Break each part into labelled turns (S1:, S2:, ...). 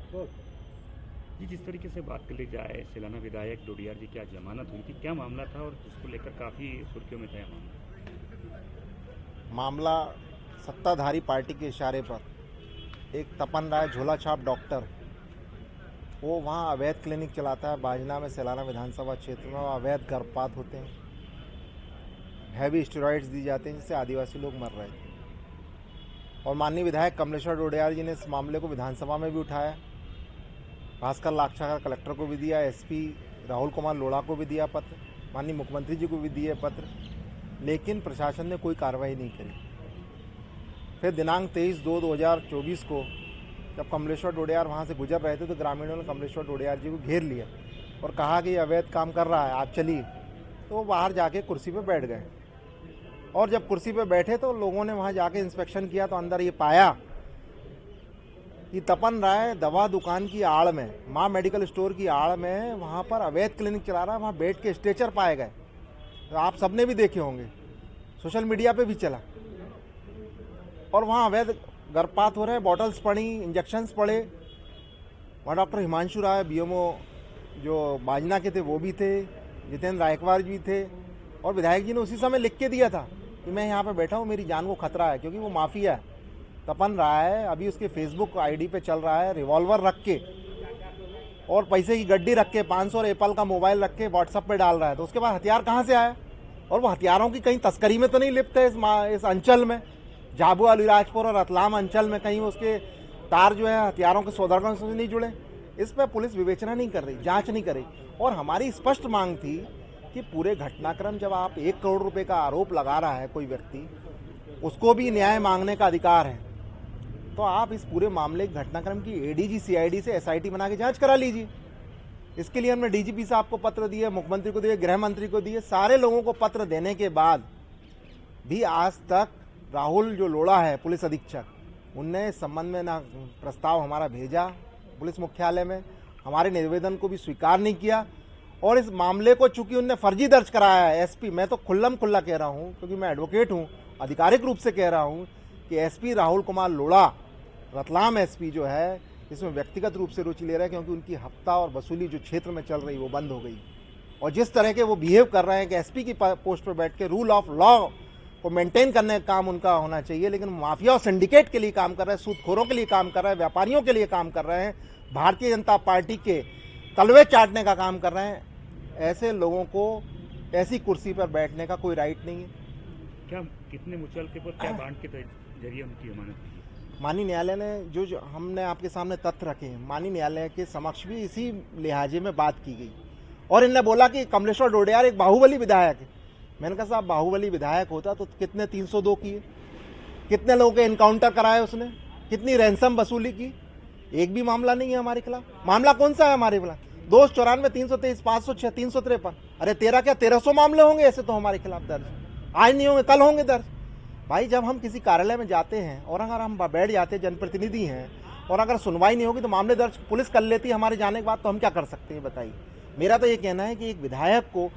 S1: जी, जिस तरीके से बात कर ली जाए, सैलाना विधायक डोडियार जी की आज जमानत हुई थी, क्या मामला था और जिसको लेकर काफ़ी सुर्खियों में था यह मामला?
S2: मामला सत्ताधारी पार्टी के इशारे पर एक तपन राय झोला छाप डॉक्टर, वो वहाँ अवैध क्लिनिक चलाता है बाजना में, सैलाना विधानसभा क्षेत्र में। अवैध गर्भपात होते हैं, हैवी स्टेरॉइड्स दी जाते हैं, जिससे आदिवासी लोग मर रहे थे। और माननीय विधायक कमलेश्वर डोडियार जी ने इस मामले को विधानसभा में भी उठाया, भास्कर लाक्षाकार कलेक्टर को भी दिया, एसपी राहुल कुमार लोढ़ा को भी दिया पत्र, माननीय मुख्यमंत्री जी को भी दिए पत्र, लेकिन प्रशासन ने कोई कार्रवाई नहीं करी। फिर दिनांक 23/2/2024 को जब कमलेश्वर डोडियार वहाँ से गुजर रहे थे तो ग्रामीणों ने कमलेश्वर डोडियार जी को घेर लिया और कहा कि ये अवैध काम कर रहा है, आप चलिए। तो वो बाहर जाके कुर्सी पे बैठ गए, और जब कुर्सी पे बैठे तो लोगों ने वहाँ जाके इंस्पेक्शन किया तो अंदर ये पाया कि तपन राय दवा दुकान की आड़ में, माँ मेडिकल स्टोर की आड़ में, वहाँ पर अवैध क्लिनिक चला रहा है। वहाँ बेड के स्ट्रेचर पाए गए, तो आप सबने भी देखे होंगे, सोशल मीडिया पे भी चला। और वहाँ अवैध गर्भपात हो रहे हैं, बॉटल्स पड़ी, इंजेक्शंस पड़े। वहाँ डॉक्टर हिमांशु राय बीएमओ जो बाजना के थे वो भी थे, जितेंद्र रायकवार जी थे, और विधायक जी ने उसी समय लिख के दिया था कि मैं यहाँ पे बैठा हूँ, मेरी जान को खतरा है, क्योंकि वो माफिया है। तपन राय अभी उसके फेसबुक आईडी पे चल रहा है, रिवॉल्वर रख के और पैसे की गड्डी रख के, 500 और एप्पल का मोबाइल रख के व्हाट्सएप पे डाल रहा है। तो उसके बाद हथियार कहाँ से आया? और वो हथियारों की कहीं तस्करी में तो नहीं लिप्त है इस अंचल में, झाबुआ, अलीराजपुर और रतलाम अंचल में कहीं उसके तार जो है हथियारों के सौदागरों से नहीं जुड़े? इस पर पुलिस विवेचना नहीं कर रही, जांच नहीं कर रही। और हमारी स्पष्ट मांग थी कि पूरे घटनाक्रम, जब आप 1 करोड़ रुपए का आरोप लगा रहा है कोई व्यक्ति, उसको भी न्याय मांगने का अधिकार है, तो आप इस पूरे मामले के घटनाक्रम की एडीजी सीआईडी से एसआईटी बना के जांच करा लीजिए। इसके लिए हमने डीजीपी साहब को पत्र दिए, मुख्यमंत्री को दिए, गृह मंत्री को दिए, सारे लोगों को पत्र देने के बाद भी आज तक राहुल जो लोढ़ा है पुलिस अधीक्षक, उनने इस संबंध में ना प्रस्ताव हमारा भेजा पुलिस मुख्यालय में, हमारे निवेदन को भी स्वीकार नहीं किया। और इस मामले को चूंकि उनने फर्जी दर्ज कराया है, एसपी, मैं तो खुल्लम खुल्ला कह रहा हूं क्योंकि मैं एडवोकेट हूं, आधिकारिक रूप से कह रहा हूं कि एसपी राहुल कुमार लोढ़ा, रतलाम एसपी जो है, इसमें व्यक्तिगत रूप से रुचि ले रहे हैं, क्योंकि उनकी हफ्ता और वसूली जो क्षेत्र में चल रही वो बंद हो गई। और जिस तरह के वो बिहेव कर रहे हैं कि एसपी की पोस्ट पर बैठ के रूल ऑफ लॉ को मेंटेन करने का काम उनका होना चाहिए, लेकिन माफिया और सिंडिकेट के लिए काम कर रहे हैं, सूदखोरों के लिए काम कर रहे हैं, व्यापारियों के लिए काम कर रहे हैं, भारतीय जनता पार्टी के तलवे चाटने का काम कर रहे हैं। ऐसे लोगों को ऐसी कुर्सी पर बैठने का कोई राइट नहीं है।
S1: क्या कितने मुचल के पर क्या बांड के जरिए उनकी जमानत हुई?
S2: माननीय न्यायालय ने जो हमने आपके सामने तथ्य रखे हैं, माननीय न्यायालय के समक्ष भी इसी लिहाजे में बात की गई। और इनने बोला कि कमलेश्वर डोडियार एक बाहुबली विधायक है। मैंने कहा साहब, बाहुबली विधायक होता तो कितने 302 किए, कितने लोगों के एनकाउंटर कराए उसने, कितनी रैंसम वसूली की? एक भी मामला नहीं है हमारे खिलाफ। मामला कौन सा है हमारे खिलाफ? 294, 323, 506, 353। अरे तेरा क्या 1300 मामले होंगे ऐसे तो हमारे खिलाफ दर्ज? आज नहीं होंगे, कल होंगे दर्ज। भाई, जब हम किसी कार्यालय में जाते हैं और अगर हम बैठ जाते हैं, जनप्रतिनिधि हैं, और अगर सुनवाई नहीं होगी तो मामले दर्ज पुलिस कर लेती है हमारे जाने के बाद, तो हम क्या कर सकते हैं बताइए? मेरा तो ये कहना है कि एक विधायक को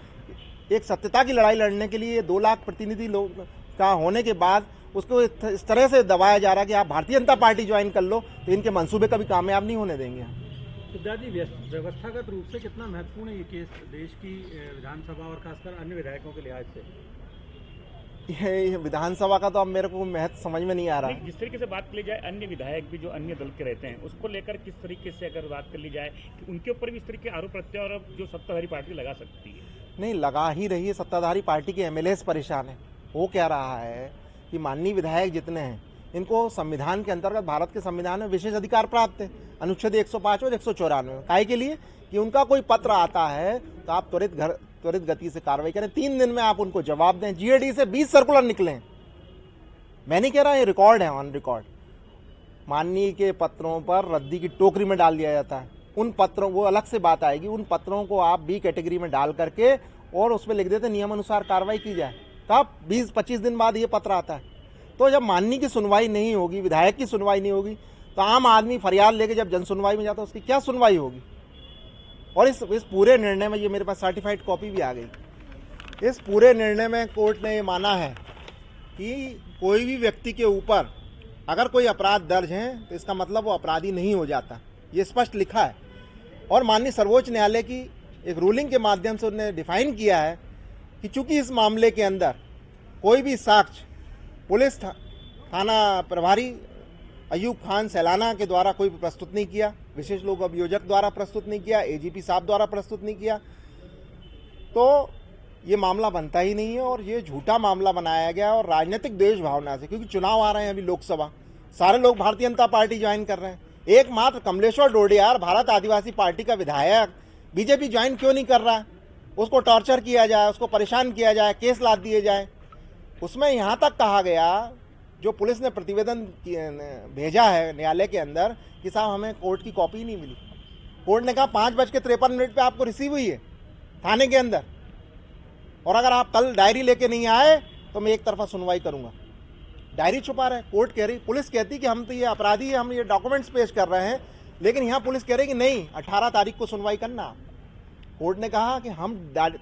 S2: एक सत्यता की लड़ाई लड़ने के लिए 2 लाख प्रतिनिधि लोग का होने के बाद उसको इस तरह से दबाया जा रहा है कि आप भारतीय जनता पार्टी ज्वाइन कर लो, तो इनके मंसूबे कभी कामयाब नहीं होने देंगे।
S3: सिद्धार्थ जी, व्यवस्थागत रूप से कितना महत्वपूर्ण है ये केस देश की विधानसभा और खासकर अन्य विधायकों के लिहाज से?
S2: ये विधानसभा का तो अब मेरे को महत्व समझ में नहीं आ रहा है।
S1: जिस तरीके से बात कर ली जाए, अन्य विधायक भी जो अन्य दल के रहते हैं, उसको लेकर किस तरीके से अगर बात कर ली जाए कि उनके ऊपर भी इस तरीके के आरोप प्रत्यारोप जो सत्ताधारी पार्टी लगा सकती है?
S2: नहीं, लगा ही रही है। सत्ताधारी पार्टी के एमएलए परेशान है। वो कह रहा है कि माननीय विधायक जितने हैं, इनको संविधान के अंतर्गत, भारत के संविधान में विशेष अधिकार प्राप्त है, अनुच्छेद 105 और 194। काहे के लिए? कि उनका कोई पत्र आता है तो आप त्वरित गति से कार्रवाई करें, 3 दिन में आप उनको जवाब दें। जीएडी से 20 सर्कुलर निकले। मैं नहीं कह रहा, ये रिकॉर्ड है, ऑन रिकॉर्ड। माननीय के पत्रों पर रद्दी की टोकरी में डाल दिया जाता है। उन पत्रों, वो अलग से बात आएगी, उन पत्रों को आप बी कैटेगरी में डाल करके और उसमें लिख देते नियमानुसार कार्रवाई की जाए। तब 20-25 दिन बाद ये पत्र आता है। तो जब माननीय की सुनवाई नहीं होगी, विधायक की सुनवाई नहीं होगी, तो आम आदमी फरियाद लेके जब जन सुनवाई में जाता है, उसकी क्या सुनवाई होगी? और इस पूरे निर्णय में, ये मेरे पास सर्टिफाइड कॉपी भी आ गई, इस पूरे निर्णय में कोर्ट ने ये माना है कि कोई भी व्यक्ति के ऊपर अगर कोई अपराध दर्ज है तो इसका मतलब वो अपराधी नहीं हो जाता। ये स्पष्ट लिखा है। और माननीय सर्वोच्च न्यायालय की एक रूलिंग के माध्यम से उन्होंने डिफाइन किया है कि चूंकि इस मामले के अंदर कोई भी साक्ष्य पुलिस थाना प्रभारी अयूब खान सैलाना के द्वारा कोई प्रस्तुत नहीं किया, विशेष लोक अभियोजक द्वारा प्रस्तुत नहीं किया, एजीपी साहब द्वारा प्रस्तुत नहीं किया, तो ये मामला बनता ही नहीं है और ये झूठा मामला बनाया गया और राजनीतिक द्वेष भावना से, क्योंकि चुनाव आ रहे हैं अभी लोकसभा, सारे लोग भारतीय जनता पार्टी ज्वाइन कर रहे हैं। एकमात्र कमलेश्वर डोडियार भारत आदिवासी पार्टी का विधायक बीजेपी ज्वाइन क्यों नहीं कर रहा है? उसको टॉर्चर किया जाए, उसको परेशान किया जाए, केस लाद दिए जाए। उसमें यहाँ तक कहा गया, जो पुलिस ने प्रतिवेदन भेजा है न्यायालय के अंदर कि साहब हमें कोर्ट की कॉपी नहीं मिली। कोर्ट ने कहा 5:53 पे आपको रिसीव हुई है थाने के अंदर, और अगर आप कल डायरी लेके नहीं आए तो मैं एक तरफा सुनवाई करूंगा। डायरी छुपा रहे, कोर्ट कह रही, पुलिस कहती कि हम तो ये अपराधी है, हम ये डॉक्यूमेंट्स पेश कर रहे हैं, लेकिन यहाँ पुलिस कह रही कि नहीं 18 तारीख को सुनवाई करना। कोर्ट ने कहा कि हम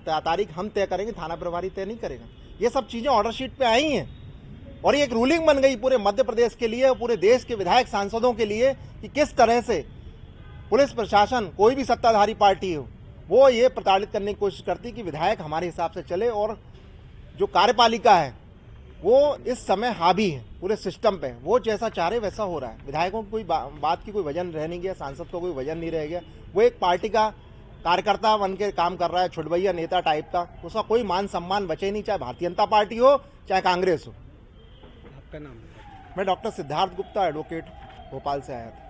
S2: तारीख हम तय करेंगे, थाना प्रभारी तय नहीं करेगा। ये सब चीजें ऑर्डर शीट पे आई हैं और ये एक रूलिंग बन गई पूरे मध्य प्रदेश के लिए, पूरे देश के विधायक सांसदों के लिए कि किस तरह से पुलिस प्रशासन, कोई भी सत्ताधारी पार्टी हो, वो ये प्रताड़ित करने की कोशिश करती कि विधायक हमारे हिसाब से चले, और जो कार्यपालिका है वो इस समय हावी है पूरे सिस्टम पे, वो जैसा चाह रहे वैसा हो रहा है। विधायकों की कोई बात की कोई वजन रह नहीं गया, सांसद को कोई वजन नहीं रह गया, वो एक पार्टी का कार्यकर्ता बन के काम कर रहा है, छुटभैया नेता टाइप का, उसका कोई मान सम्मान बचे नहीं, चाहे भारतीय जनता पार्टी हो चाहे कांग्रेस हो।
S3: आपका नाम?
S2: मैं डॉक्टर सिद्धार्थ गुप्ता, एडवोकेट, भोपाल से आया था।